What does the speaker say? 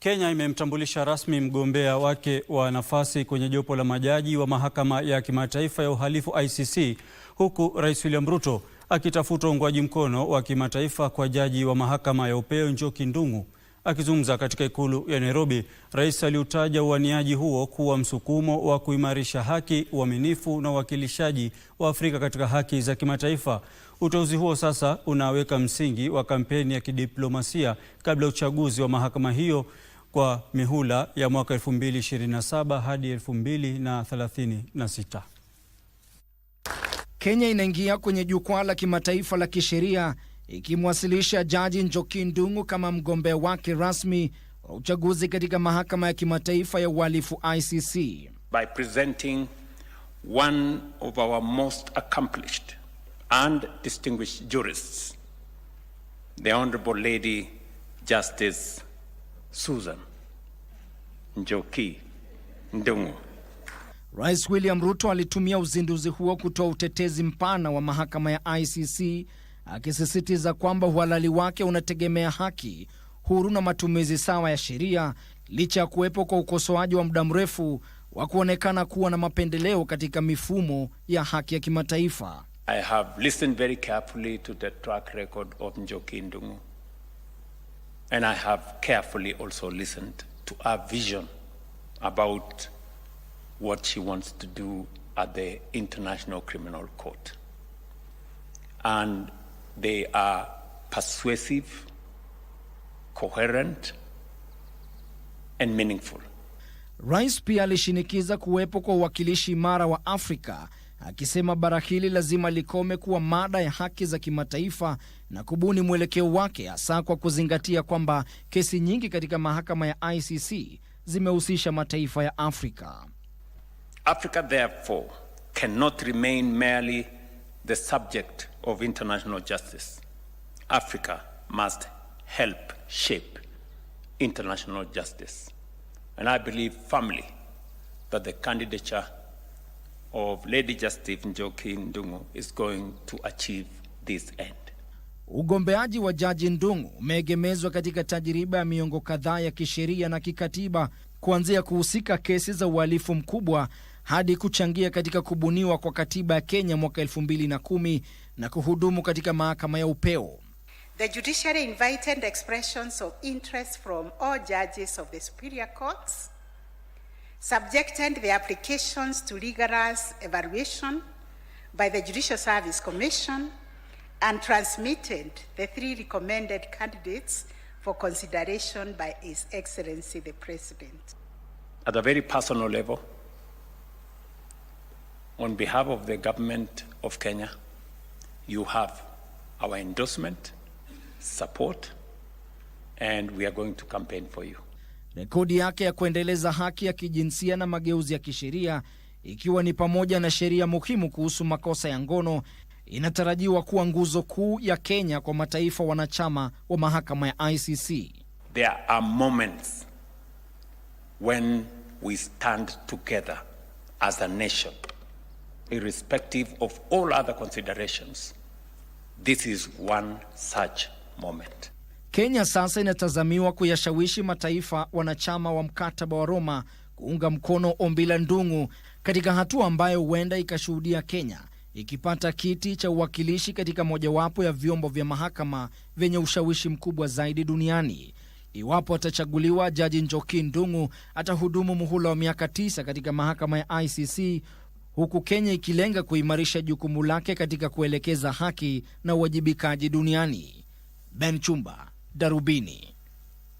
Kenya imemtambulisha rasmi mgombea wake wa nafasi kwenye jopo la majaji wa mahakama ya kimataifa ya uhalifu ICC, huku Rais William Ruto akitafuta uungwaji mkono wa kimataifa kwa jaji wa mahakama ya upeo Njoki Ndung'u. Akizungumza katika ikulu ya Nairobi, rais aliutaja uaniaji huo kuwa msukumo wa kuimarisha haki, uaminifu na uwakilishaji wa Afrika katika haki za kimataifa. Uteuzi huo sasa unaweka msingi wa kampeni ya kidiplomasia kabla ya uchaguzi wa mahakama hiyo kwa mihula ya mwaka 2027 hadi 2036. Kenya inaingia kwenye jukwaa la kimataifa la kisheria ikimwasilisha Jaji Njoki Ndung'u kama mgombea wake rasmi wa uchaguzi katika mahakama ya kimataifa ya uhalifu ICC. By presenting one of our most accomplished and distinguished jurists, the Honorable Lady Justice Susan Njoki Ndung'u. Rais William Ruto alitumia uzinduzi huo kutoa utetezi mpana wa mahakama ya ICC, akisisitiza kwamba uhalali wake unategemea haki, huru na matumizi sawa ya sheria, licha ya kuwepo kwa ukosoaji wa muda mrefu wa kuonekana kuwa na mapendeleo katika mifumo ya haki ya kimataifa. I have listened very carefully to the track record of Njoki Ndung'u, and I have carefully also listened to her vision about what she wants to do at the International Criminal Court. And they are persuasive, coherent, and meaningful. Rais pia alishinikiza kuwepo kwa uwakilishi imara wa Afrika, akisema bara hili lazima likome kuwa mada ya haki za kimataifa na kubuni mwelekeo wake, hasa kwa kuzingatia kwamba kesi nyingi katika mahakama ya ICC zimehusisha mataifa ya Afrika. Africa, therefore, cannot remain merely the subject of international justice. Africa must help shape international justice. And I believe firmly that the candidature of Lady Justice Njoki Ndung'u is going to achieve this end. Ugombeaji wa Jaji Ndung'u umeegemezwa katika tajiriba ya miongo kadhaa ya kisheria na kikatiba, kuanzia kuhusika kesi za uhalifu mkubwa hadi kuchangia katika kubuniwa kwa katiba ya Kenya mwaka 2010 na kuhudumu katika mahakama ya upeo. The judiciary invited expressions of interest from all judges of the superior courts, subjected the applications to rigorous evaluation by the Judicial Service Commission, and transmitted the 3 recommended candidates for consideration by His Excellency the President. At a very personal level, on behalf of the government of Kenya, you have our endorsement, support, and we are going to campaign for you. Rekodi yake ya kuendeleza haki ya kijinsia na mageuzi ya kisheria, ikiwa ni pamoja na sheria muhimu kuhusu makosa ya ngono, inatarajiwa kuwa nguzo kuu ya Kenya kwa mataifa wanachama wa mahakama ya ICC. There are moments when we stand together as a nation, irrespective of all other considerations. This is one such moment. Kenya sasa inatazamiwa kuyashawishi mataifa wanachama wa mkataba wa Roma kuunga mkono ombi la Ndung'u, katika hatua ambayo huenda ikashuhudia Kenya ikipata kiti cha uwakilishi katika mojawapo ya vyombo vya mahakama vyenye ushawishi mkubwa zaidi duniani. Iwapo atachaguliwa, Jaji Njoki Ndung'u atahudumu muhula wa miaka 9 katika mahakama ya ICC, huku Kenya ikilenga kuimarisha jukumu lake katika kuelekeza haki na uwajibikaji duniani. Ben Chumba, Darubini.